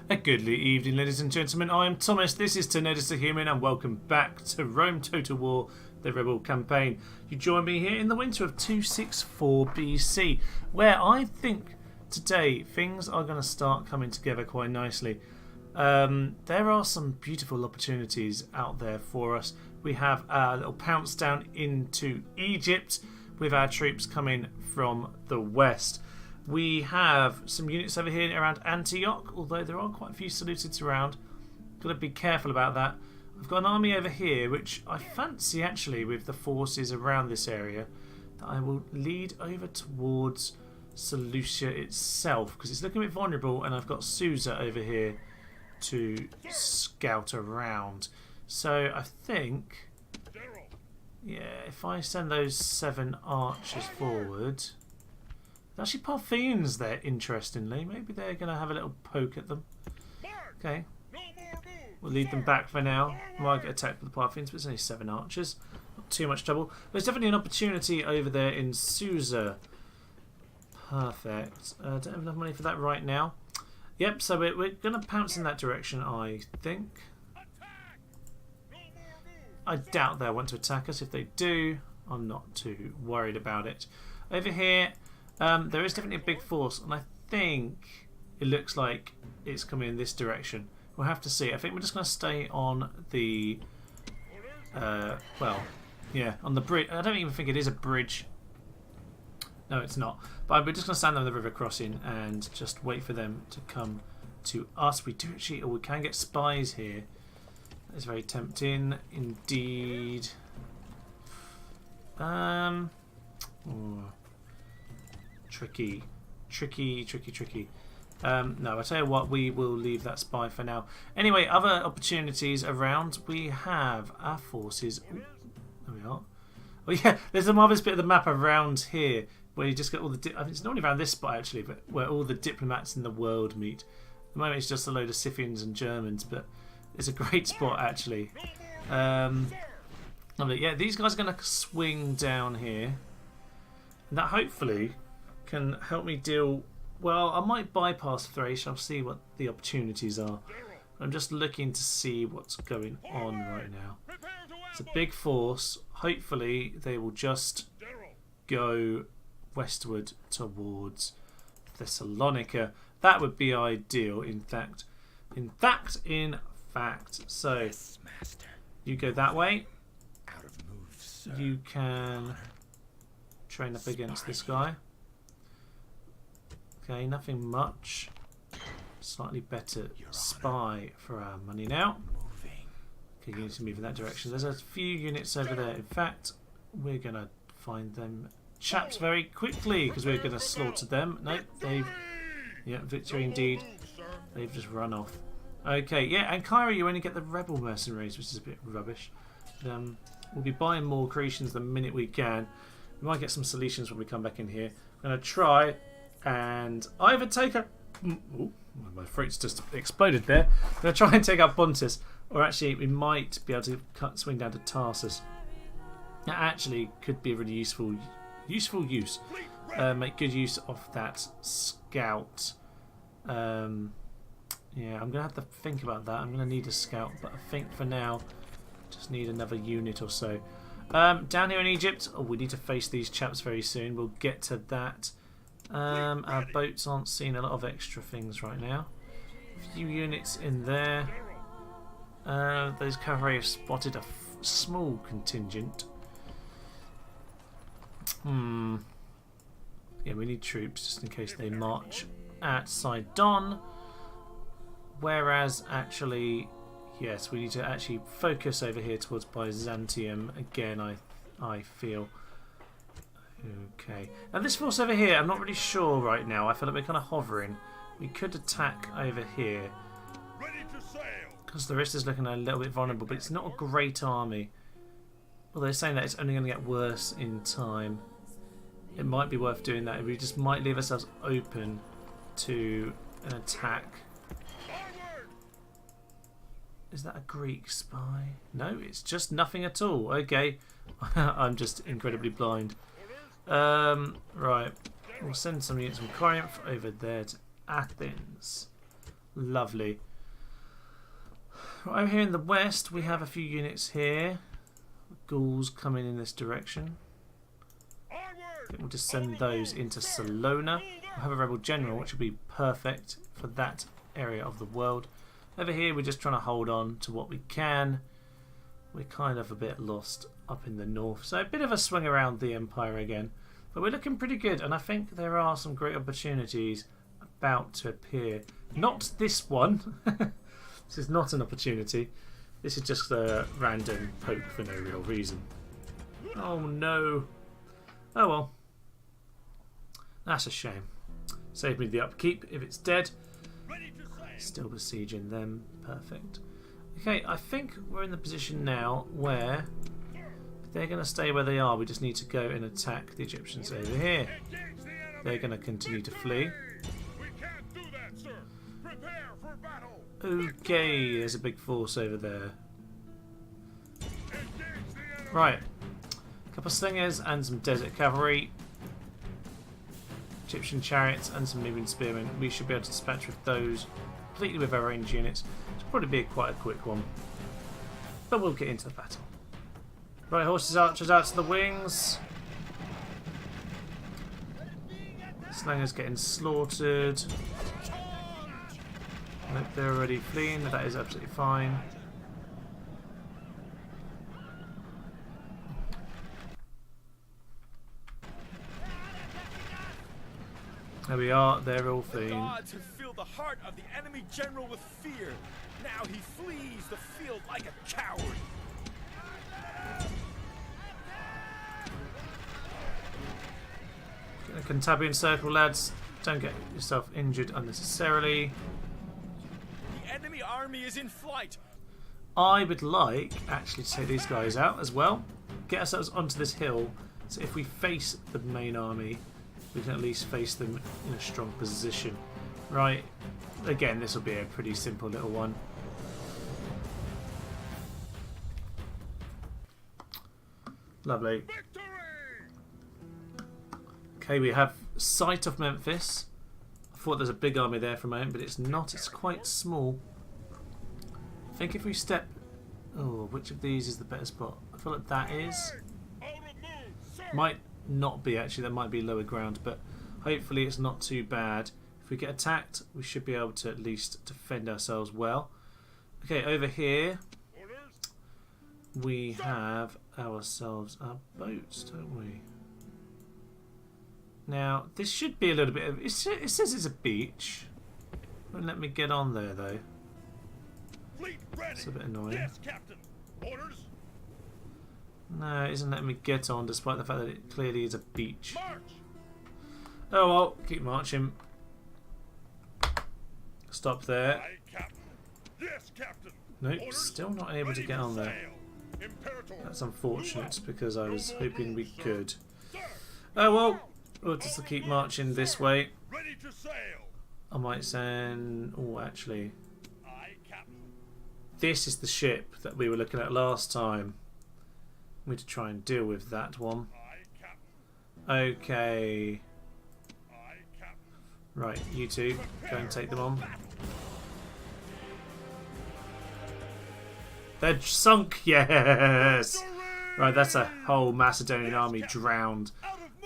A goodly evening, ladies and gentlemen. I am Thomas. This is To Notice a Human, and welcome back to Rome Total War, the Rebel Campaign. You join me here in the winter of 264 BC, where I think today things are going to start coming together quite nicely. There are some beautiful opportunities out there for us. We have a little pounce down into Egypt with our troops coming from the west. We have some units over here around Antioch, although there are quite a few Seleucids around. Got to be careful about that. I've got an army over here, which I fancy actually with the forces around this area, that I will lead over towards Seleucia itself, because it's looking a bit vulnerable, and I've got Susa over here to scout around. So I think, yeah, if I send those 7 archers forward... Actually, Parthians there, interestingly. Maybe they're going to have a little poke at them. Okay. We'll lead them back for now. Might get attacked with the Parthians, but it's only 7 archers. Not too much trouble. There's definitely an opportunity over there in Susa. Perfect. Don't have enough money for that right now. Yep, so we're going to pounce in that direction, I think. I doubt they'll want to attack us. If they do, I'm not too worried about it. Over here... there is definitely a big force, and I think it looks like it's coming in this direction. We'll have to see. I think we're just going to stay on the, well, yeah, on the bridge. I don't even think it is a bridge. No, it's not. But we're just going to stand on the river crossing and just wait for them to come to us. We do actually, or we can get spies here. That is very tempting indeed. Tricky. No, I tell you what, we will leave that spy for now. Anyway, other opportunities around. We have our forces. Ooh, there we are. Oh yeah, there's a marvellous bit of the map around here where you just get all the. I mean, it's not only around this spot actually, but where all the diplomats in the world meet. At the moment, it's just a load of Scythians and Germans, but it's a great spot actually. Lovely. Yeah, these guys are going to swing down here, and that hopefully can help me deal. Well, I might bypass Thrace. I'll see what the opportunities are. I'm just looking to see what's going on right now. It's a big force. Hopefully they will just go westward towards Thessalonica. That would be ideal, in fact. So you go that way. You can train up against this guy. Okay, nothing much. Slightly better spy for our money now. Okay, you need to move in that direction. There's a few units over there. In fact, we're going to find them chaps very quickly because we're going to slaughter them. No, they've... Yeah, victory indeed. They've just run off. Okay, yeah, and Cairo, you only get the rebel mercenaries, which is a bit rubbish. We'll be buying more Cretians the minute we can. We might get some Seleucians when we come back in here. I'm going to try... and either take up... Ooh, my throat's just exploded there. I'm going to try and take up Pontus, or actually we might be able to swing down to Tarsus. That actually could be a really useful use. Make good use of that scout. Yeah, I'm going to have to think about that. I'm going to need a scout, but I think for now just need another unit or so. Down here in Egypt, we need to face these chaps very soon. We'll get to that. Our boats aren't seeing a lot of extra things right now. A few units in there. Those cavalry have spotted a small contingent. Yeah, we need troops just in case they march at Sidon. Whereas, actually, yes, we need to actually focus over here towards Byzantium again. I feel. Okay, and this force over here, I'm not really sure right now. I feel like we're kind of hovering. We could attack over here because the rest is looking a little bit vulnerable, but it's not a great army. Well, they're saying that it's only going to get worse in time. It might be worth doing that. We just might leave ourselves open to an attack. Is that a Greek spy? No, it's just nothing at all. Okay, I'm just incredibly blind. Right, we'll send some units from Corinth over there to Athens. Lovely. Right, over here in the west, we have a few units here. Gauls coming in this direction. I think we'll just send those into Salona. We'll have a rebel general, which will be perfect for that area of the world. Over here, we're just trying to hold on to what we can. We're kind of a bit lost up in the north, so a bit of a swing around the empire again. But we're looking pretty good, and I think there are some great opportunities about to appear. Not this one. This is not an opportunity. This is just a random poke for no real reason. Oh no. Oh well. That's a shame. Save me the upkeep if it's dead. Still besieging them. Perfect. Okay, I think we're in the position now where they're going to stay where they are. We just need to go and attack the Egyptians over here. They're going to continue to flee. Okay, there's a big force over there. Right. A couple of slingers and some desert cavalry. Egyptian chariots and some Nubian spearmen. We should be able to dispatch with those completely with our range units. It'll probably be quite a quick one. But we'll get into the battle. Right, horses, archers out to the wings. Slingers getting slaughtered. Nope, they're already fleeing. That is absolutely fine. There we are. They're all fleeing. Gods have filled the heart of the enemy general with fear. Now he flees the field like a coward. Get a Cantabrian circle, lads. Don't get yourself injured unnecessarily. The enemy army is in flight. I would like actually to take these guys out as well. Get ourselves onto this hill, so if we face the main army, we can at least face them in a strong position. Right, again, this will be a pretty simple little one. Lovely. Okay, we have sight of Memphis. I thought there's a big army there for a moment, but it's not. It's quite small. I think if we step... Oh, which of these is the better spot? I feel like that is. Might not be, actually. That might be lower ground, but hopefully it's not too bad. If we get attacked, we should be able to at least defend ourselves well. Okay, over here we have ourselves our boats, don't we? Now, this should be a little bit of... It says it's a beach. Won't let me get on there, though. It's a bit annoying. Yes, Captain. Orders. No, it isn't letting me get on, despite the fact that it clearly is a beach. March. Oh well, keep marching. Stop there. Aye, Captain. Yes, Captain. Nope, Orders. still not able to get on there. Imperator. That's unfortunate, because I was hoping we could. Oh well, we'll just keep marching this way. Ready to sail. I might send... Oh, actually, Aye, Captain. this is the ship that we were looking at last time. We need to try and deal with that one. Aye, Captain. Okay. Aye, Captain. Right, you two, go and take them on. They're sunk, yes! Right, that's a whole Macedonian army drowned.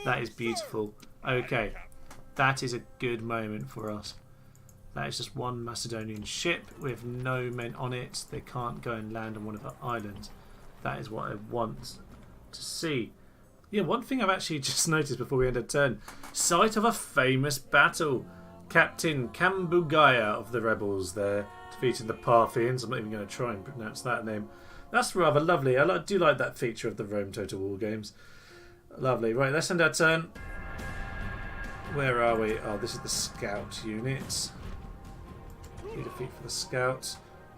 That is beautiful. Okay, that is a good moment for us. That is just one Macedonian ship with no men on it. They can't go and land on one of our islands. That is what I want to see. Yeah, one thing I've actually just noticed before we end a turn. Site of a famous battle. Captain Kambugaya of the rebels there defeated the Parthians. I'm not even going to try and pronounce that name. That's rather lovely. I do like that feature of the Rome Total War games. Lovely. Right, let's end our turn. Where are we? Oh, this is the scout unit. Need a defeat for the scouts.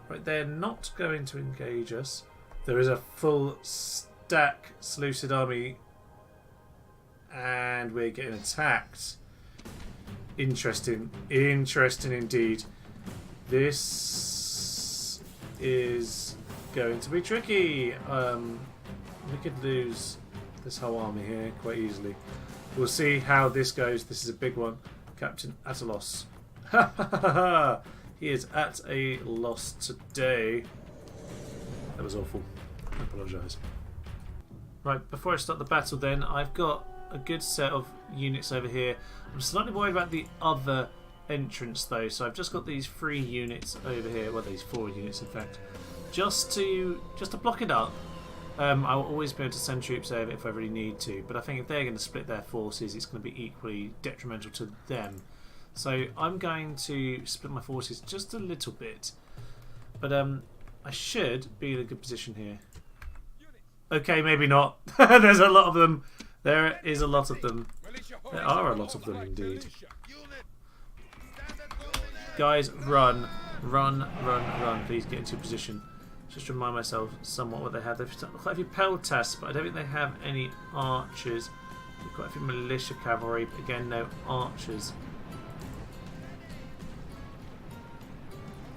Right, they're not going to engage us. There is a full stack Seleucid army and we're getting attacked. Interesting. Interesting indeed. This is going to be tricky. We could lose this whole army here quite easily. We'll see how this goes. This is a big one. Captain Atalos. He is at a loss today. That was awful. I apologise. Right, before I start the battle then, I've got a good set of units over here. I'm slightly worried about the other entrance though, so I've just got these 3 units over here, well these 4 units in fact, just to block it up. I'll always be able to send troops over if I really need to, but I think if they're going to split their forces, it's going to be equally detrimental to them. So I'm going to split my forces just a little bit, but I should be in a good position here. Okay, maybe not. There's a lot of them. There is a lot of them. There are a lot of them indeed. Guys, run. Run, run, run. Please get into position. Just remind myself somewhat what they have. They've got quite a few peltasts, but I don't think they have any archers. They've got quite a few militia cavalry, but again, no archers.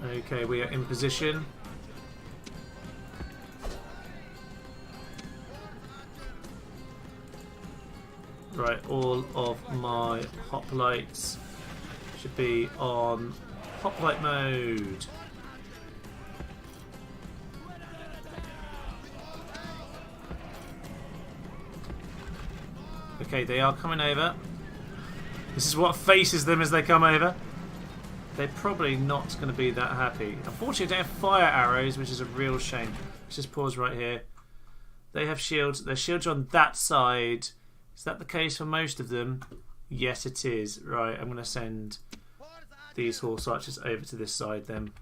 Okay, we are in position. Right, all of my hoplites should be on hoplite mode. Okay, they are coming over. This is what faces them as they come over. They're probably not going to be that happy. Unfortunately, they have fire arrows, which is a real shame. Let's just pause right here. They have shields. Their shields are on that side. Is that the case for most of them? Yes, it is. Right, I'm going to send these horse archers over to this side then.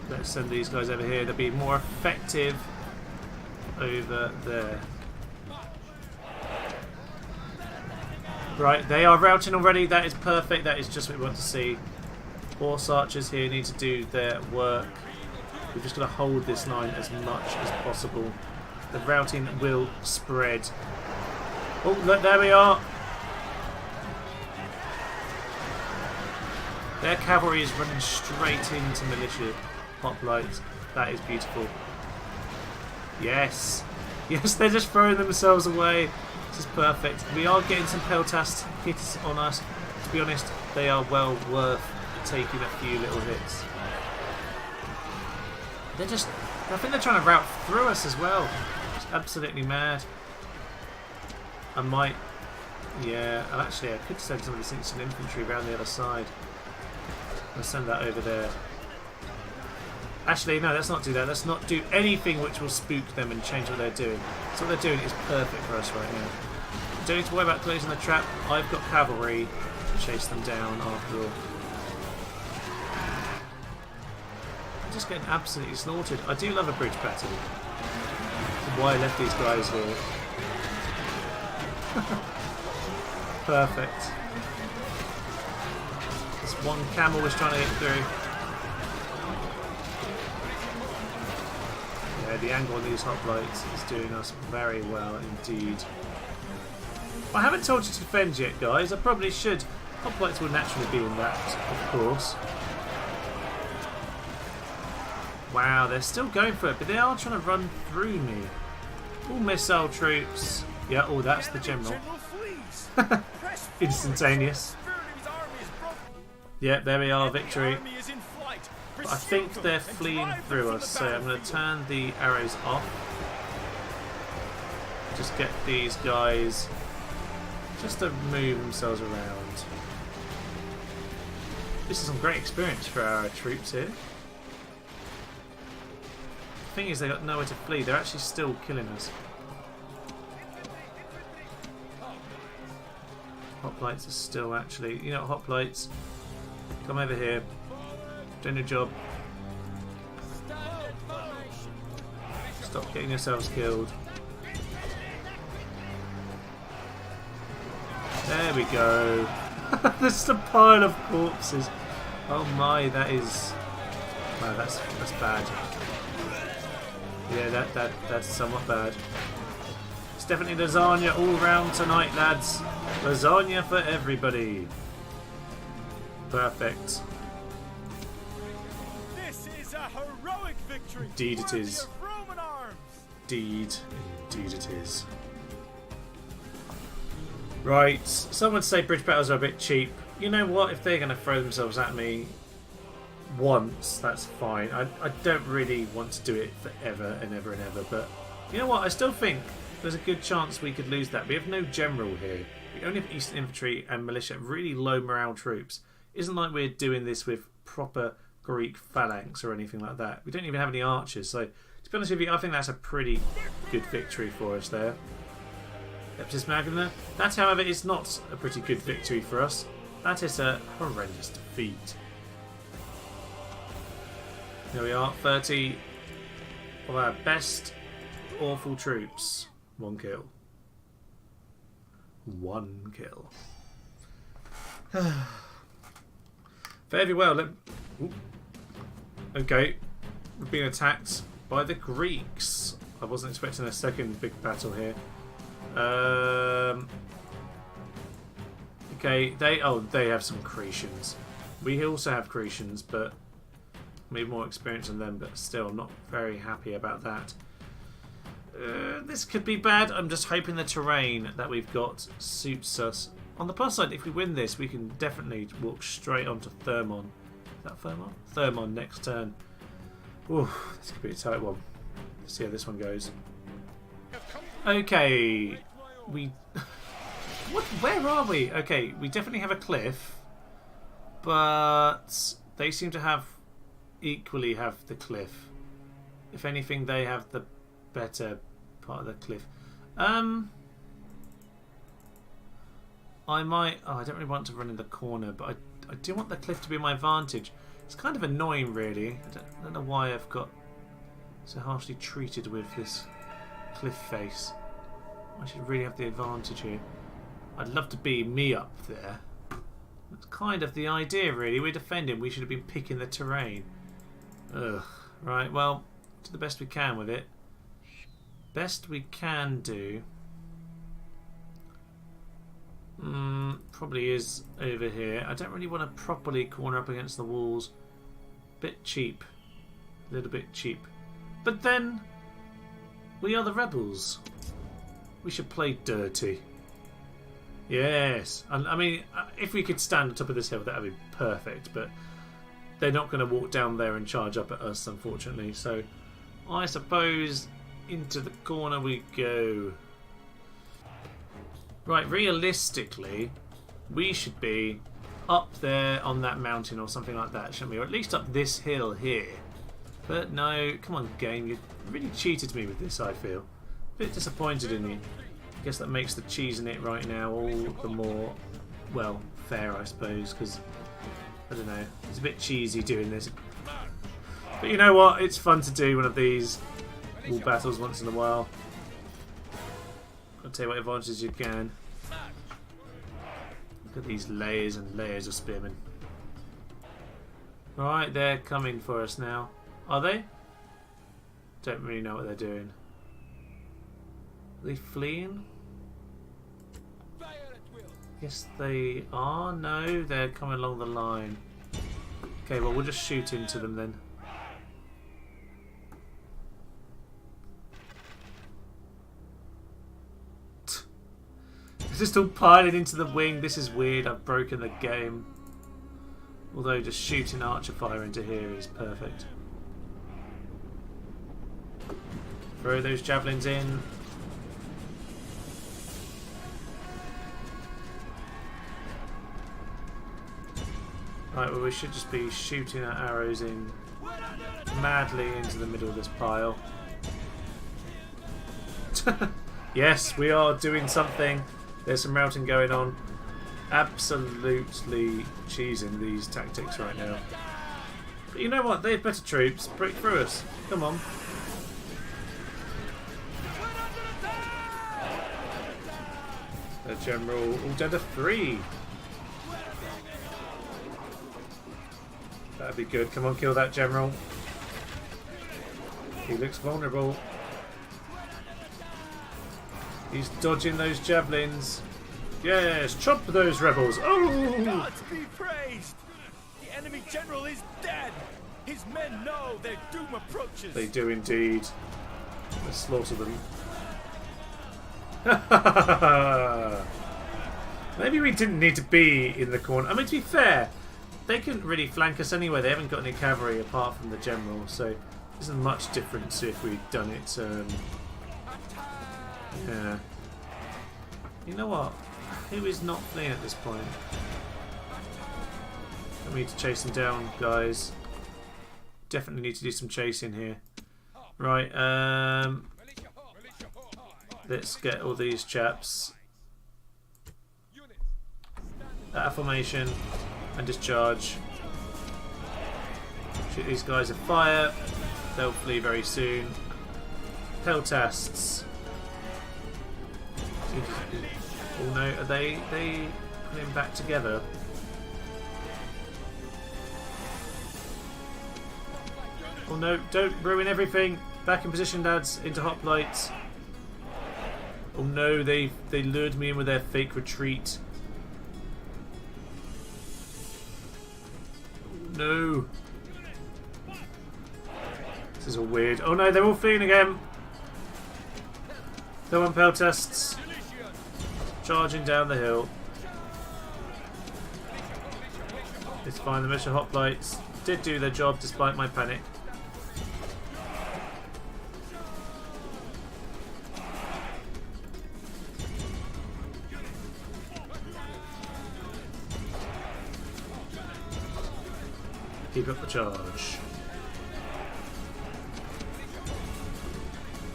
Let's send these guys over here. They'll be more effective over there. Right, they are routing already. That is perfect. That is just what we want to see. Horse archers here need to do their work. We're just going to hold this line as much as possible. The routing will spread. Oh, look, there we are. Their cavalry is running straight into militia hoplites. That is beautiful. Yes. Yes, they're just throwing themselves away. This is perfect. We are getting some peltast hits on us. To be honest, they are well worth taking a few little hits. They're just... I think they're trying to route through us as well. It's absolutely mad. I might... Yeah, and actually I could send some of these instant infantry around the other side. I'll send that over there. Actually, no, let's not do that. Let's not do anything which will spook them and change what they're doing. So what they're doing is perfect for us right now. Don't need to worry about closing the trap. I've got cavalry to chase them down after all. I'm just getting absolutely slaughtered. I do love a bridge battle. That's why I left these guys here. Perfect. This one camel was trying to get through. Yeah, the angle on these hoplites is doing us very well indeed. I haven't told you to defend yet, guys. I probably should. Hoplites will naturally be in that, of course. Wow, they're still going for it, but they are trying to run through me. All missile troops. Yeah, oh, that's the general. Instantaneous. Yeah, there we are, victory. But I think they're fleeing through us, so I'm going to turn the arrows off. Just get these guys just to move themselves around. This is some great experience for our troops here. The thing is, they got nowhere to flee. They're actually still killing us. Hoplites are still actually... You know what, hoplites? Come over here. Doing your job. Stop getting yourselves killed. There we go. There's just a pile of corpses. Oh my, that is... Wow, that's bad. Yeah, that's somewhat bad. It's definitely lasagna all round tonight, lads. Lasagna for everybody. Perfect. This is a heroic victory. Indeed it is. Worthy of Roman arms. Indeed it is. Right, some would say bridge battles are a bit cheap. you know what? If they're going to throw themselves at me once, that's fine. I don't really want to do it forever and ever and ever, but you know what? I still think there's a good chance we could lose that. We have no general here. We only have Eastern Infantry and Militia, really low morale troops. Isn't like we're doing this with proper Greek phalanx or anything like that. We don't even have any archers, so to be honest with you, I think that's a pretty good victory for us there. Leptis Magna. That, however, is not a pretty good victory for us. That is a horrendous defeat. Here we are, 30 of our best awful troops. 1 kill. 1 kill. Very well. Okay, we've been attacked by the Greeks. I wasn't expecting a second big battle here. Okay, they have some Cretians. We also have Cretians, but we have more experience than them. But still, I'm not very happy about that. This could be bad. I'm just hoping the terrain that we've got suits us. On the plus side, if we win this, we can definitely walk straight onto Thermon. Is that Thermon? Thermon next turn. Ooh, this could be a tight one. Let's see how this one goes. Okay, we. What? Where are we? Okay, we definitely have a cliff, but they seem to equally have the cliff. If anything, they have the better part of the cliff. I might. Oh, I don't really want to run in the corner, but I do want the cliff to be my advantage. It's kind of annoying, really. I don't know why I've got so harshly treated with this cliff face. I should really have the advantage here. I'd love to be me up there. That's kind of the idea, really. We're defending. We should have been picking the terrain. Ugh. Right, well, do the best we can with it. Best we can do. Probably is over here. I don't really want to properly corner up against the walls. Bit cheap. A little bit cheap. But then, we are the rebels. We should play dirty. Yes. I mean, if we could stand on top of this hill, that would be perfect. But they're not going to walk down there and charge up at us, unfortunately. So, I suppose into the corner we go. Right, realistically, we should be up there on that mountain or something like that, shouldn't we? Or at least up this hill here. But no, come on, game. You really cheated me with this, I feel. A bit disappointed in you. I guess that makes the cheese in it right now all the more, well, fair, I suppose, because, I don't know, it's a bit cheesy doing this. But you know what? It's fun to do one of these wall battles once in a while. I'll tell you what advantages you can. Look at these layers and layers of spearmen. Right, they're coming for us now. Are they? Don't really know what they're doing. Are they fleeing? Yes, they are. No, they're coming along the line. Okay, well, we'll just shoot into them then. Just all piling into the wing. This is weird. I've broken the game. Although just shooting archer fire into here is perfect. Throw those javelins in. Right, well, we should just be shooting our arrows in madly into the middle of this pile. Yes, we are doing something. There's some routing going on. Absolutely cheesing these tactics right now. But you know what? They have better troops. Break through us. Come on. The general all down to 3. That'd be good. Come on, kill that general. He looks vulnerable. He's dodging those javelins. Yes, chop those rebels. Oh! Gods be praised! The enemy general is dead! His men know their doom approaches! They do indeed. Let's slaughter them. Maybe we didn't need to be in the corner. I mean, to be fair, they couldn't really flank us anyway. They haven't got any cavalry apart from the general, so it isn't much difference if we'd done it. Yeah. You know what? Who is not fleeing at this point? We need to chase them down, guys. Definitely need to do some chasing here. Right, let's get all these chaps out of formation and discharge. Shoot these guys at fire. They'll flee very soon. Peltasts. Oh no, are they putting back together? Oh no, don't ruin everything. Back in position, lads, into hoplites. Oh no, they lured me in with their fake retreat. No. This is all weird. Oh no, they're all fleeing again. Come on, Peltasts. Charging down the hill. It's fine, the militia hoplites did do their job despite my panic. Keep up the charge.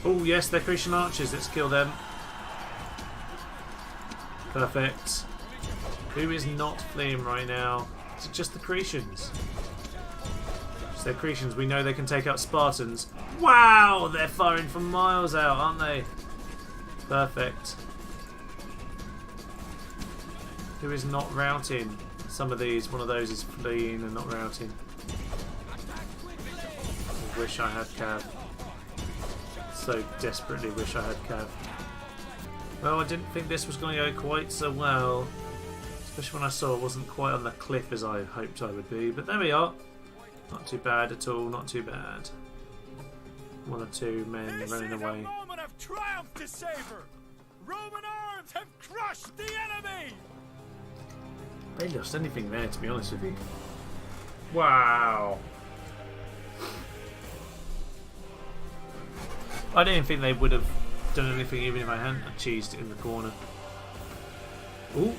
Oh yes, they're Cretan archers. Let's kill them. Perfect. Who is not fleeing right now? Is it just the Cretans? It's the Cretans. We know they can take out Spartans. Wow! They're firing from miles out, aren't they? Perfect. Who is not routing? Some of these. One of those is fleeing and not routing. I wish I had Cav. So desperately wish I had Cav. Well, I didn't think this was going to go quite so well. Especially when I saw it wasn't quite on the cliff as I hoped I would be. But there we are. Not too bad at all, not too bad. One or two men This running is away. a moment of triumph to savor. Roman arms have crushed the enemy. They lost anything there, to be honest with you. Wow. I didn't think they would have done anything even if I hadn't cheesed it in the corner. Ooh,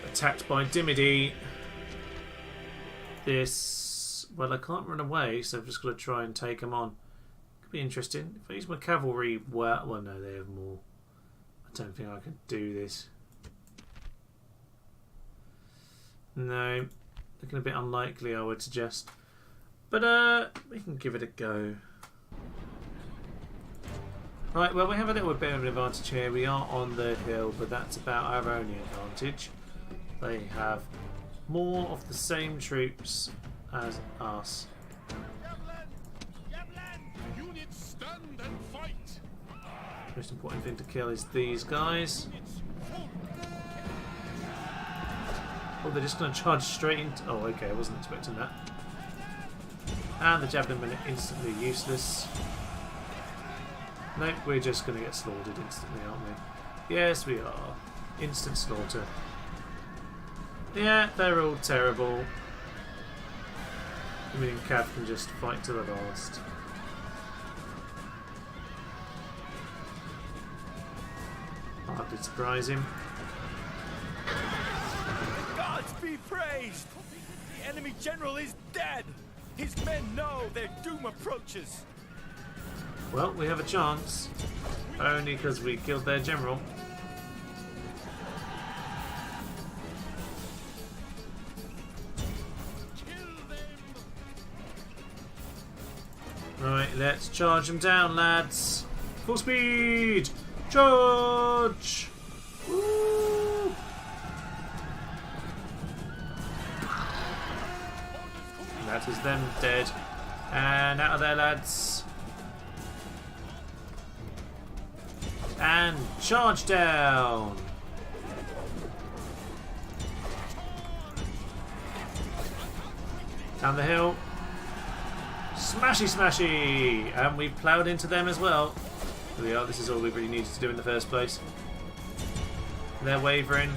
attacked by Dimity. This... Well, I can't run away, so I've just got to try and take them on. Could be interesting. If I use my cavalry... Well, no, they have more. I don't think I can do this. No, looking a bit unlikely, I would suggest. But we can give it a go. Right, well, we have a little bit of an advantage here. We are on the hill, but that's about our only advantage. They have more of the same troops as us. Units stand and fight. Most important thing to kill is these guys. Oh, they're just going to charge straight into... Oh, okay, I wasn't expecting that. And the javelin men are instantly useless. Nope, we're just going to get slaughtered instantly, aren't we? Yes, we are. Instant slaughter. Yeah, they're all terrible. I mean, Cav can just fight to the last. Hardly surprise him. Gods be praised. The enemy general is dead. His men know their doom approaches. Well, we have a chance. Only because we killed their general. Right, let's charge them down, lads. Full speed! Charge! Woo! That is them dead. And out of there, lads. And charge down. Down the hill. Smashy smashy! And we've ploughed into them as well. Here we are, this is all we really needed to do in the first place. They're wavering.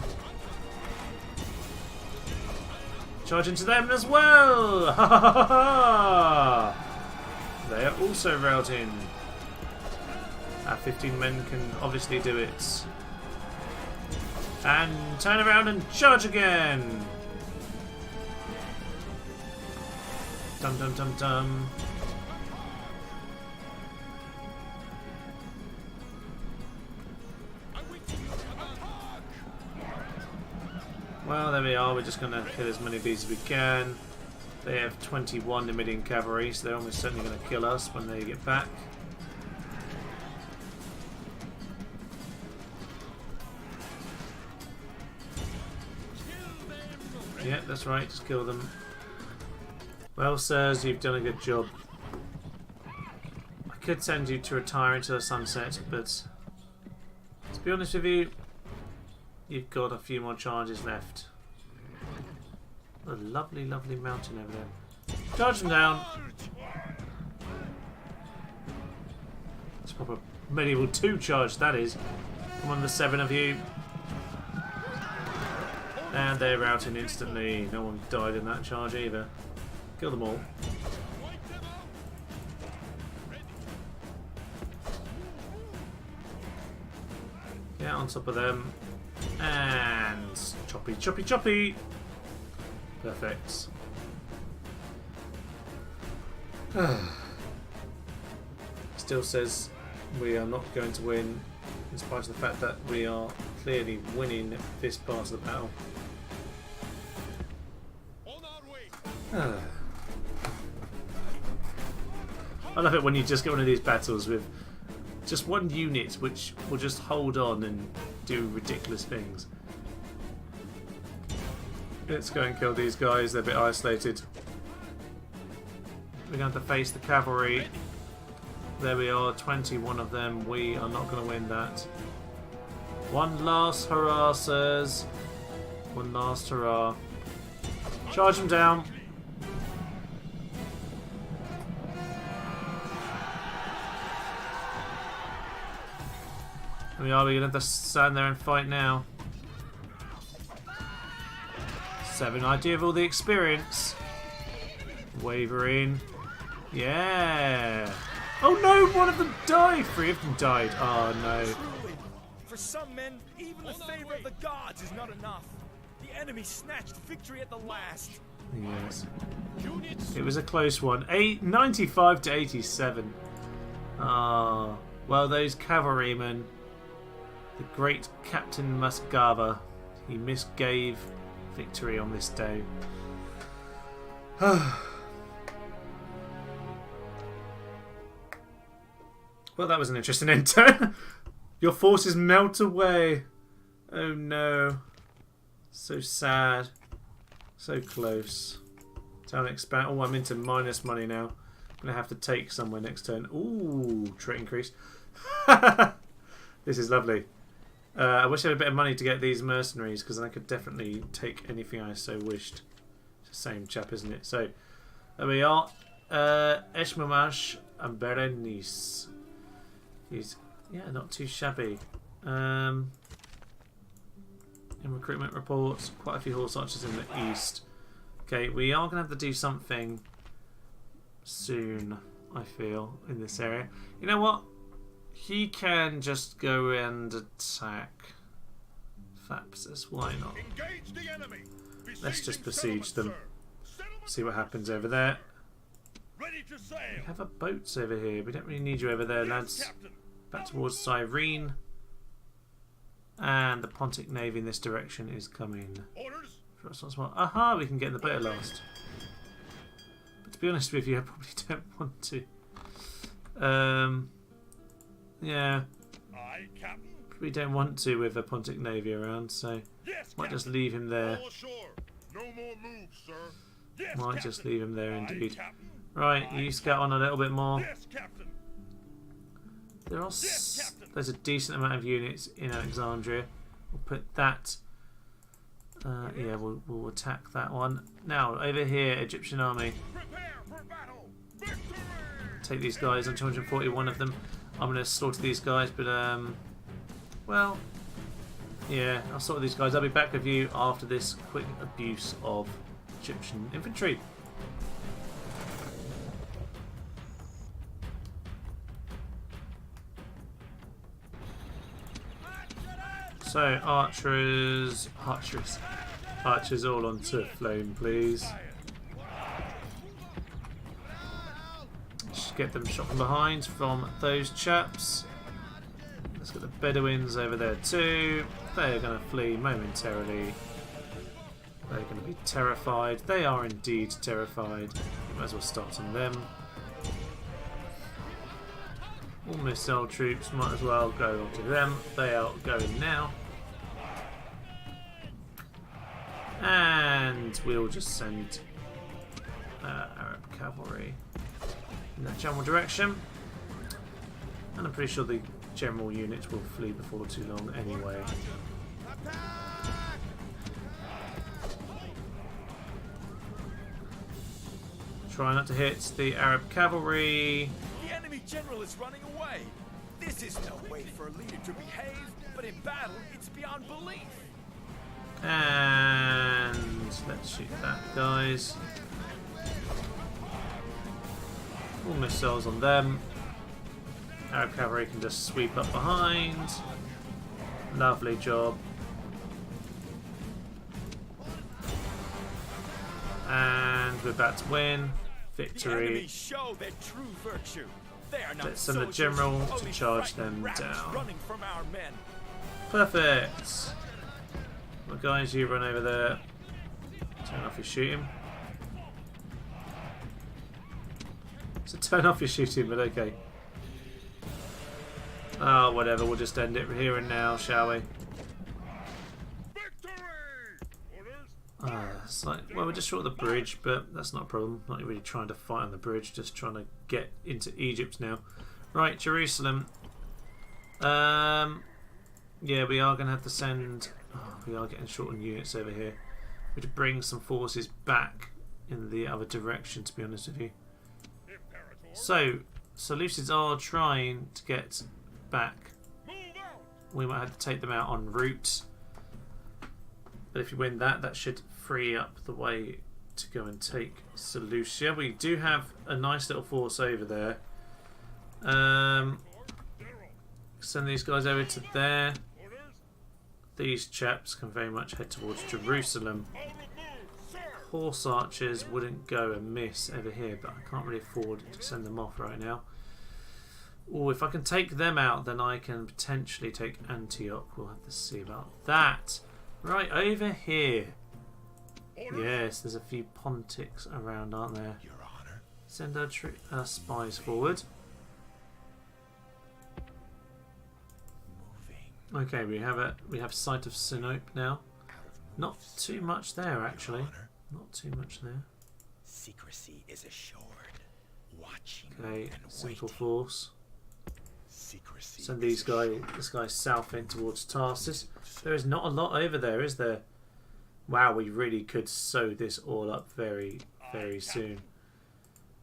Charge into them as well! Ha ha ha ha! They are also routing. Our 15 men can obviously do it. And turn around and charge again! Dum dum dum dum. Well, there we are. We're just going to kill as many of these as we can. They have 21 Numidian cavalry, so they're almost certainly going to kill us when they get back. Yeah, that's right. Just kill them. Well, sirs, you've done a good job. I could send you to retire into the sunset, but to be honest with you, you've got a few more charges left. What a lovely, lovely mountain over there. Charge them down. It's a proper medieval 2 charge, that is. Come on, the 7 of you. And they're routing instantly. No one died in that charge either. Kill them all. Get on top of them. And choppy, choppy, choppy. Perfect. Still says we are not going to win, in spite of the fact that we are clearly winning this part of the battle. I love it when you just get one of these battles with just one unit which will just hold on and do ridiculous things. Let's go and kill these guys, they're a bit isolated. We're going to have to face the cavalry. There we are, 21 of them. We are not going to win that. One last hurrah, sirs. One last hurrah. Charge them down. We are. We're going to have to stand there and fight now. 7 idea of all the experience. Wavering. Yeah. Oh no, one of them died. 3 of them died. Oh no. For some men, even the favor of the gods is not enough. The enemy snatched victory at the last. Yes. It was a close one. 95 to 87. Ah. Well, those cavalrymen. The great Captain Muscava. He misgave victory on this day. Well, that was an interesting end turn. Your forces melt away. Oh no. So sad. So close. Town expand. Oh, I'm into minus money now. I'm going to have to take somewhere next turn. Ooh, trait increase. This is lovely. I wish I had a bit of money to get these mercenaries, because then I could definitely take anything I so wished. It's the same chap, isn't it? So, there we are. Eshmamash and Berenice. He's, yeah, not too shabby. In recruitment reports, quite a few horse archers in the east. Okay, we are going to have to do something soon, I feel, in this area. You know what? He can just go and attack Thapsus. Why not? Engage the enemy. Let's just besiege them. See what happens over there. Ready to sail. We have a boats over here. We don't really need you over there, lads. Captain. Back towards Cyrene. And the Pontic Navy in this direction is coming. Orders. For us once more. Aha! We can get in the boat at last. But to be honest with you, I probably don't want to. Yeah. Aye, Captain. We don't want to with a Pontic Navy around, so Yes, might just leave him there. All ashore. No more moves, sir. Yes, Might Captain. just leave him there Aye, indeed. Captain. Right, Aye, you scout on a little bit more. Yes, Captain. There are Yes, Captain. there's a decent amount of units in Alexandria. We'll put that. Yeah, we'll attack that one. Now over here, Egyptian army. Prepare for battle. Victory. Take these guys on 241 of them. I'm going to slaughter these guys, but well, yeah, I'll slaughter these guys. I'll be back with you after this quick abuse of Egyptian infantry. So archers all onto flame, please. Just get them shot from behind from those chaps. Let's get the Bedouins over there too. They are going to flee momentarily. They're going to be terrified. They are indeed terrified. Might as well start on them. All missile troops might as well go on to them. They are going now. And we'll just send Arab cavalry in that general direction. And I'm pretty sure the general units will flee before too long anyway. Try not to hit the Arab cavalry. The enemy general is running away. This is no way for a leader to behave, but in battle, it's beyond belief. And let's shoot that, guys. All missiles on them. Arab cavalry can just sweep up behind. Lovely job. And we're about to win. Victory. The enemy show their true virtue. They are not Let's send the soldiers, general to only charge frightened them rats down. running from our men. Perfect. Well, guys, you run over there. Turn off your shooting. So turn off your shooting, but okay. Oh, whatever. We'll just end it here and now, shall we? Victory! Orders. It's like, well, we're just short of the bridge, but that's not a problem. Not really trying to fight on the bridge, just trying to get into Egypt now. Right, Jerusalem. Yeah, we are going to have to send... Oh, we are getting short on units over here. We have to bring some forces back in the other direction, to be honest with you. Imperator. So, Seleucids are trying to get back. Move out. We might have to take them out en route. But if you win that, that should free up the way to go and take Seleucia. We do have a nice little force over there. Send these guys over to there. Orders. These chaps can very much head towards Jerusalem. All removed, sir. Horse archers wouldn't go amiss over here, but I can't really afford to send them off right now. Oh, if I can take them out, then I can potentially take Antioch. We'll have to see about that. Right, over here. Orders. Yes, there's a few Pontics around, aren't there? Your Honor. Send our spies forward. Moving. Okay, we have sight of Sinope now. Out of Not too much there, actually. Honor. Not too much there. Secrecy is assured. Watching Okay, and central waiting. force. Secrecy Send is this guy assured. south in towards Tarsus. There is not a lot over there, is there? Wow, we really could sew this all up very, very soon.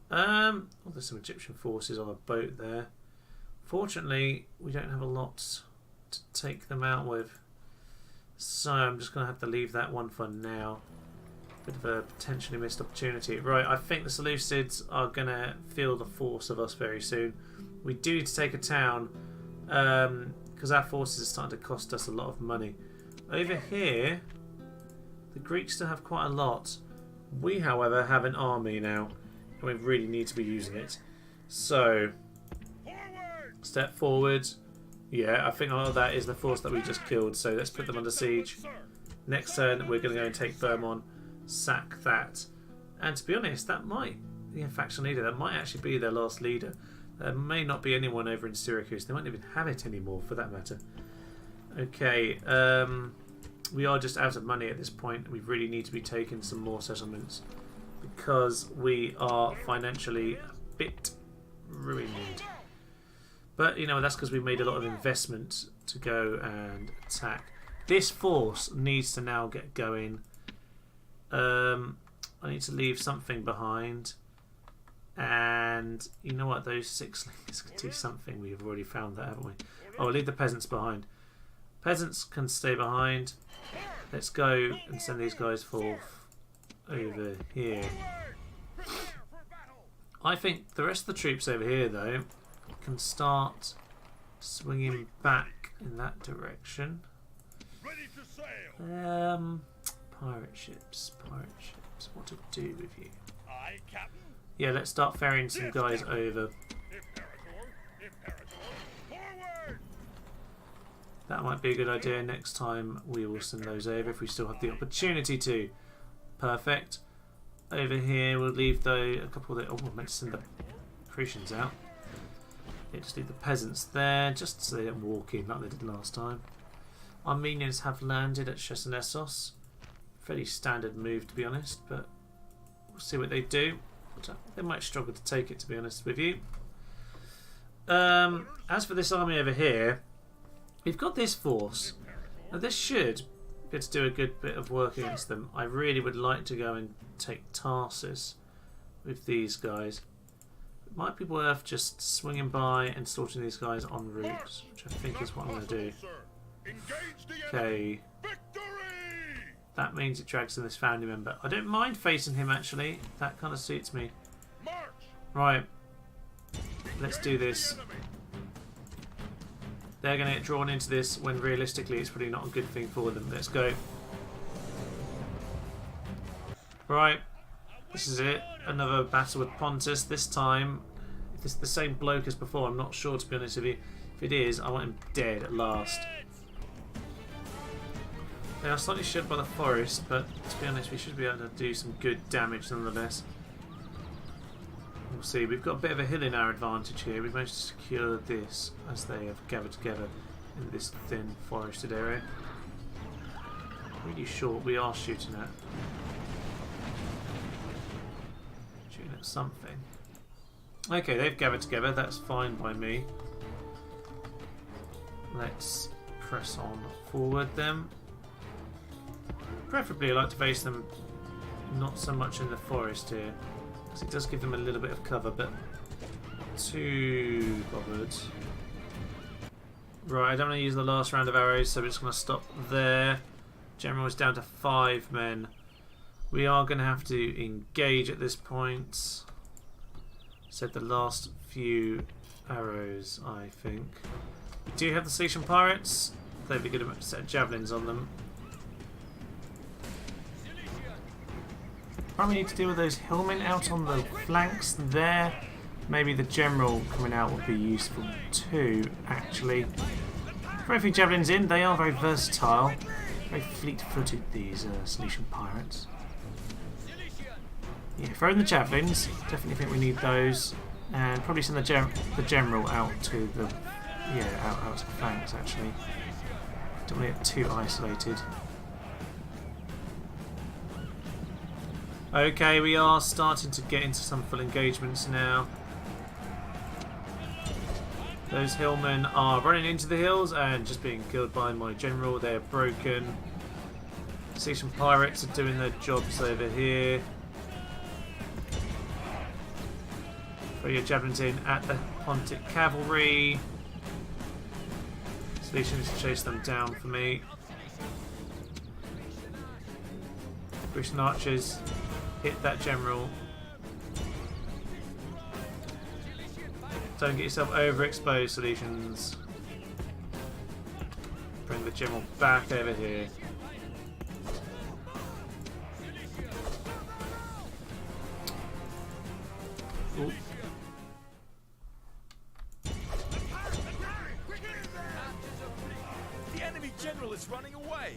Oh, there's some Egyptian forces on a boat there. Fortunately, we don't have a lot to take them out with. So I'm just going to have to leave that one for now. Bit of a potentially missed opportunity. Right, I think the Seleucids are going to feel the force of us very soon. We do need to take a town because our forces are starting to cost us a lot of money. Over here, the Greeks still have quite a lot. We, however, have an army now, and we really need to be using it. So, Forward. step forward. Yeah, I think all of that is the force that we just killed, so let's put them under siege. Sir. Next turn, we're going to go and take Vermont, sack that. And to be honest, that might, the faction leader, that might actually be their last leader. There may not be anyone over in Syracuse. They won't even have it anymore, for that matter. Okay, we are just out of money at this point. We really need to be taking some more settlements because we are financially a bit ruined. But, you know, that's because we made a lot of investment to go and attack. This force needs to now get going. I need to leave something behind. And you know what? Those 6 slings can do something. We've already found that, haven't we? Oh, we'll leave the peasants behind. Peasants can stay behind. Let's go and send these guys forth. over here. Forward! Prepare for battle! I think the rest of the troops over here, though, can start swinging back in that direction. Ready to sail! Pirate ships, pirate ships. What to do with you? Aye, Captain. Yeah, let's start ferrying some guys over. Imperator! Imperator! Forward! That might be a good idea. Next time we will send those over if we still have the opportunity to. Perfect. Over here we'll leave a couple of the... Oh, we're meant to send the Cretians out. Yeah, just leave the peasants there, just so they don't walk in like they did last time. Armenians have landed at Chesonesos. Fairly standard move, to be honest, but we'll see what they do. They might struggle to take it, to be honest with you. As for this army over here, we've got this force. Now this should be able to do a good bit of work against them. I really would like to go and take Tarsus with these guys. It might be worth just swinging by and slaughtering these guys en route, which I think is what I'm going to do. Okay. That means it drags in this family member. I don't mind facing him, actually. That kind of suits me. Right. Let's do this. They're going to get drawn into this when realistically it's probably not a good thing for them. Let's go. Right. This is it. Another battle with Pontus. This time, if it's the same bloke as before, I'm not sure, to be honest with you. If it is, I want him dead at last. They are slightly shut by the forest, but to be honest, we should be able to do some good damage nonetheless. We'll see. We've got a bit of a hill in our advantage here. We've managed to secure this as they have gathered together in this thin forested area. Really short we are shooting at. Shooting at something. Okay, they've gathered together. That's fine by me. Let's press on forward then. Preferably I like to face them not so much in the forest here, because it does give them a little bit of cover, but not too bothered. Right, I don't want to use the last round of arrows, so we're just going to stop there. General is down to 5 men. We are going to have to engage at this point. Said the last few arrows, I think. We do have the Seleucian pirates. They'd be good at a set of javelins on them. Probably need to deal with those hillmen out on the flanks there. Maybe the general coming out would be useful too, actually. Throw a few javelins in. They are very versatile. Very fleet-footed, these Seleucian pirates. Yeah, throw in the javelins. Definitely think we need those. And probably send the general out to the... Yeah, out to the flanks, actually. Don't want to get too isolated. Okay, we are starting to get into some full engagements now. Those hillmen are running into the hills and just being killed by my general. They're broken. See some pirates are doing their jobs over here. Throw your javelins in at the Pontic cavalry. Seleucids chase them down for me. Grecian archers. Hit that general. Don't get yourself overexposed, Seleucids. Bring the general back over here. Ooh. The enemy general is running away.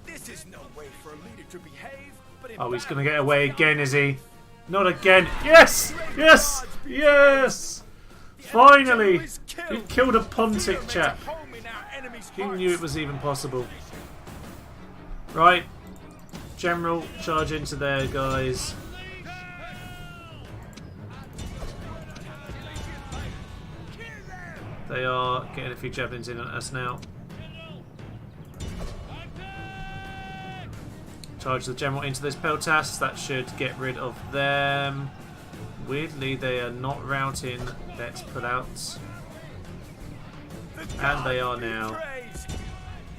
This is no way for a leader to behave. Oh, he's going to get away again, is he? Not again. Yes! Yes! Yes! Finally! He killed a Pontic chap. Who knew it was even possible? Right. General, charge into there, guys. They are getting a few javelins in on us now. Charge the general into this peltas. That should get rid of them. Weirdly, they are not routing. Let's put out. And they are now.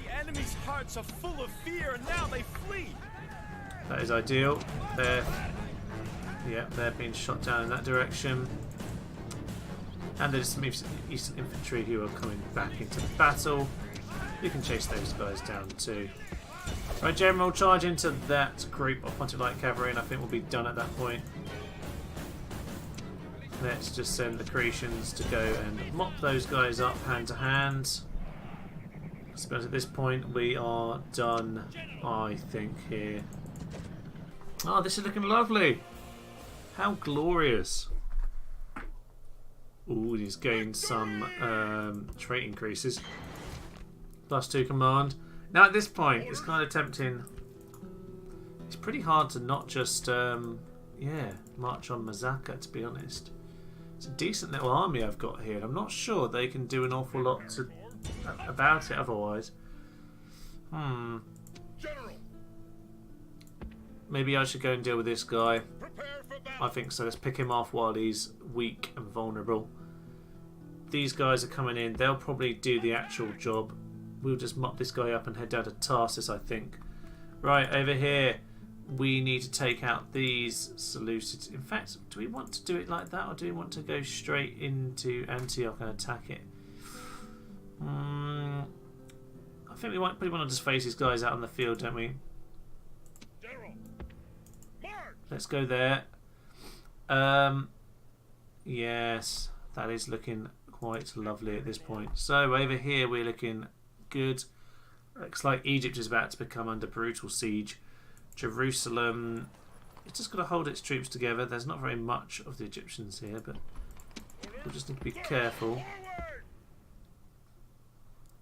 The enemy's hearts are full of fear, and now they flee. That is ideal. They're being shot down in that direction. And there's some Eastern infantry who are coming back into battle. We can chase those guys down too. Right, General, charge into that group of Pontic light cavalry, and I think we'll be done at that point. Let's just send the Cretians to go and mop those guys up hand to hand. I suppose at this point we are done, I think, here. Oh, this is looking lovely. How glorious. Ooh, he's gained some trait increases. +2 command. Now at this point, it's kind of tempting. It's pretty hard to not just, march on Mazaka, to be honest. It's a decent little army I've got here, and I'm not sure they can do an awful lot about it otherwise. Maybe I should go and deal with this guy. I think so. Let's pick him off while he's weak and vulnerable. These guys are coming in. They'll probably do the actual job. We'll just mop this guy up and head down to Tarsus, I think. Right, over here, we need to take out these Seleucids. In fact, do we want to do it like that, or do we want to go straight into Antioch and attack it? I think we might probably want to just face these guys out on the field, don't we? Let's go there. Yes, that is looking quite lovely at this point. So over here we're looking good. Looks like Egypt is about to become under brutal siege. Jerusalem, it's just got to hold its troops together. There's not very much of the Egyptians here, but we'll just need to be careful.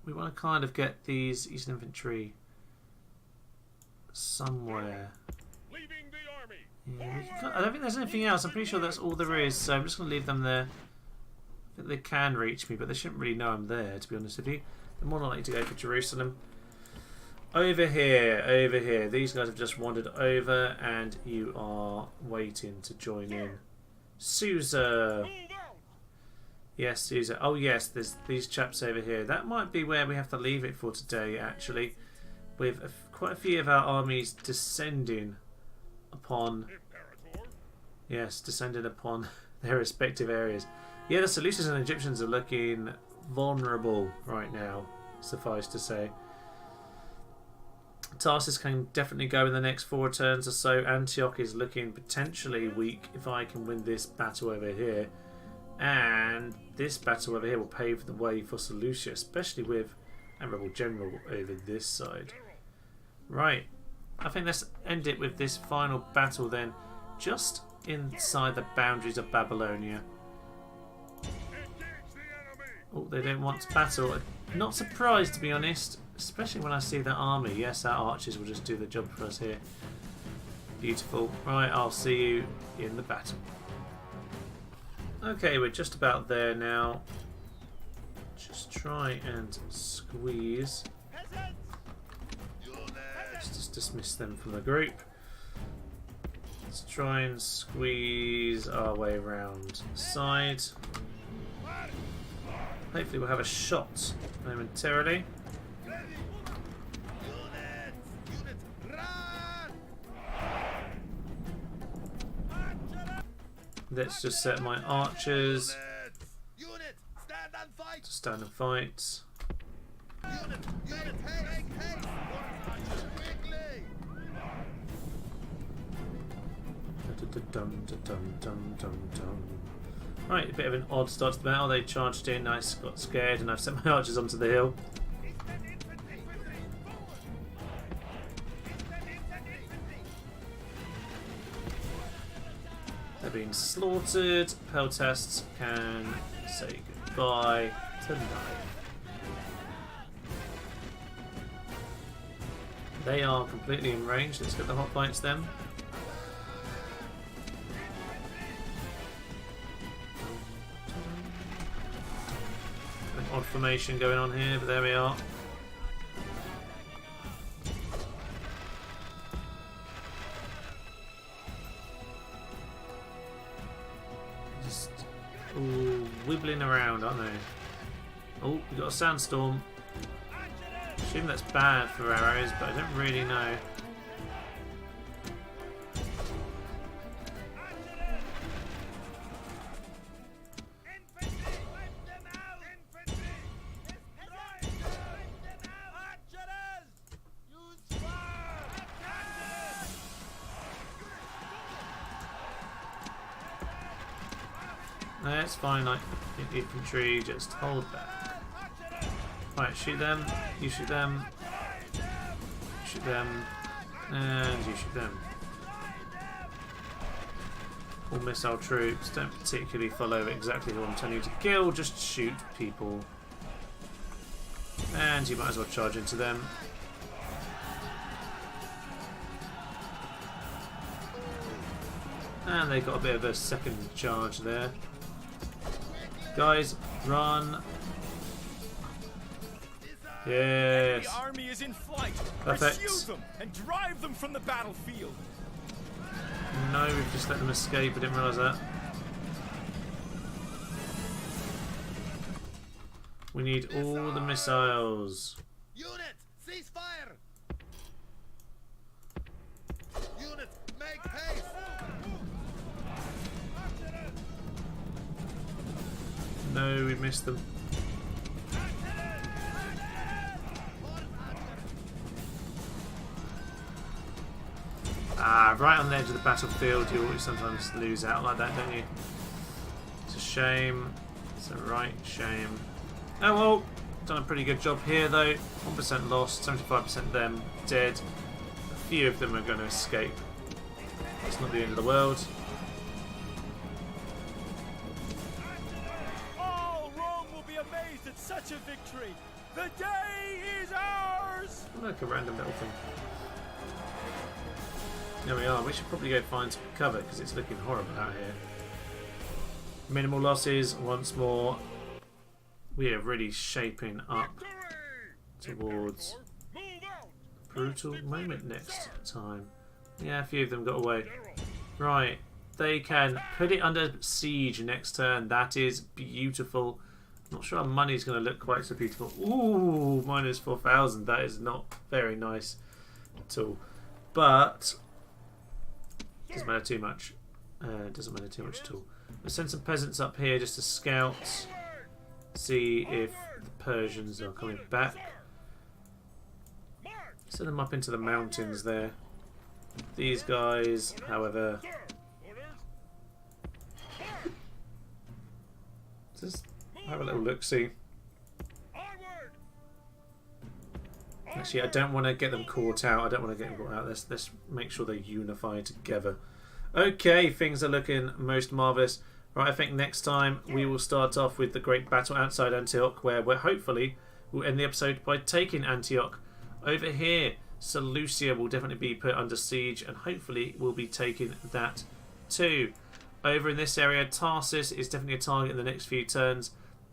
We want to kind of get these Eastern infantry somewhere. Yeah, I don't think there's anything else. I'm pretty sure that's all there is, so I'm just going to leave them there. I think they can reach me, but they shouldn't really know I'm there, to be honest with you. They're more likely to go for Jerusalem. Over here. These guys have just wandered over, and you are waiting to join in. Susa! Yes, Susa. Oh yes, there's these chaps over here. That might be where we have to leave it for today, actually. With quite a few of our armies descending upon their respective areas. Yeah, the Seleucids and Egyptians are looking vulnerable right now, suffice to say. Tarsus can definitely go in the next 4 turns or so. Antioch is looking potentially weak if I can win this battle over here. And this battle over here will pave the way for Seleucia, especially with a rebel general over this side. Right. I think let's end it with this final battle then, just inside the boundaries of Babylonia. Oh, they don't want to battle. I'm not surprised, to be honest, especially when I see that army. Yes, our archers will just do the job for us here. Beautiful. Right, I'll see you in the battle. Okay, we're just about there now. Just try and squeeze. Let's just dismiss them from the group. Let's try and squeeze our way around the side. Hopefully we'll have a shot momentarily. Let's just set my archers to stand and fight. Right, a bit of an odd start to the battle. They charged in, I got scared, and I've sent my archers onto the hill. They're being slaughtered. Peltasts can say goodbye tonight. They are completely in range. Let's get the hot bites then. An odd formation going on here, but there we are. Just wibbling around, aren't they? Oh, we've got a sandstorm. I assume that's bad for arrows, but I don't really know. That's fine, like infantry, just hold back. Right, shoot them, you shoot them, shoot them, and you shoot them. All missile troops, don't particularly follow exactly who I'm telling you to kill, just shoot people. And you might as well charge into them. And they got a bit of a second charge there. Guys, run. Yes. The army is in flight. Perfect. Pursue them and drive them from the battlefield. No, we've just let them escape. I didn't realise that. We need all the missiles. Unit, cease fire! Unit, make haste! No, we missed them. Ah, right on the edge of the battlefield, you always sometimes lose out like that, don't you? It's a shame. It's a right shame. Oh well, done a pretty good job here though. 1% lost, 75% them dead. A few of them are going to escape. It's not the end of the world. All Rome will be amazed at such a victory. The day is ours. Look, a random little thing. There we are. We should probably go find some cover because it's looking horrible out here. Minimal losses once more. We are really shaping up towards Move out. a brutal moment next time. Yeah, a few of them got away. Right, they can put it under siege next turn. That is beautiful. Not sure our money's going to look quite so beautiful. Ooh, minus 4,000. That is not very nice at all. But doesn't matter too much. Doesn't matter too much at all. Let's send some peasants up here just to scout. See if the Persians are coming back. Send them up into the mountains there. These guys, however, just have a little look-see. Actually, I don't want to get them caught out. I don't want to get them caught out. Let's make sure they unify together. Okay, things are looking most marvellous. Right, I think next time we will start off with the great battle outside Antioch, where we're hopefully we'll end the episode by taking Antioch. Over here, Seleucia will definitely be put under siege, and hopefully we'll be taking that too. Over in this area, Tarsus is definitely a target in the next few turns,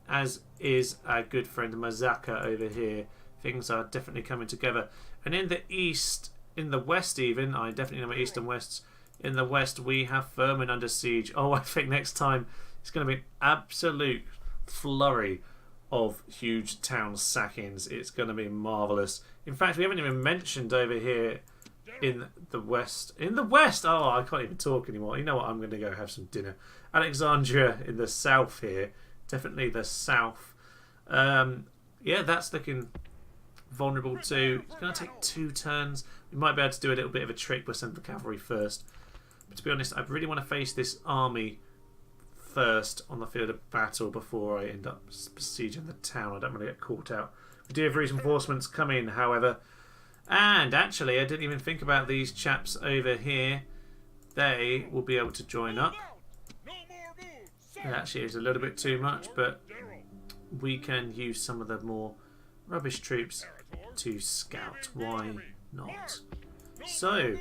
as is our good friend Mazaka over here. Things are definitely coming together. And in the east, in the west even, I definitely know my east and wests. In the west, we have Furman under siege. Oh, I think next time it's going to be an absolute flurry of huge town sackings. It's going to be marvellous. In fact, we haven't even mentioned over here in the west. In the west! Oh, I can't even talk anymore. You know what? I'm going to go have some dinner. Alexandria in the south here. Definitely the south. Yeah, that's looking vulnerable too. It's going to take 2 turns. We might be able to do a little bit of a trick by sending the cavalry first. But to be honest, I really want to face this army first on the field of battle before I end up besieging the town. I don't want to get caught out. We do have reinforcements coming, however. And actually, I didn't even think about these chaps over here. They will be able to join up. Actually, it's a little bit too much, but we can use some of the more rubbish troops to scout. Why not? So,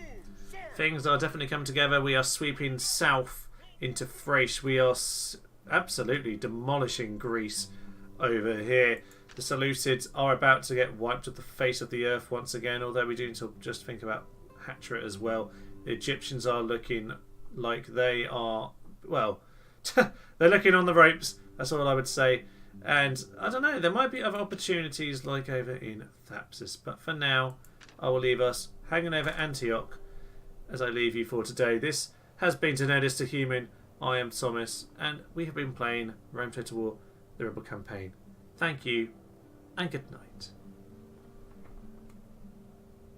things are definitely coming together. We are sweeping south into Thrace. We are absolutely demolishing Greece over here. The Seleucids are about to get wiped off the face of the earth once again, although we do need to just think about Hatra as well. The Egyptians are looking like they are, well, they're looking on the ropes. That's all I would say. And I don't know, there might be other opportunities like over in Thapsus. But for now, I will leave us hanging over Antioch as I leave you for today. This has been To Notice to Human. I am Thomas, and we have been playing Rome Total War, the Rebel Campaign. Thank you, and good night.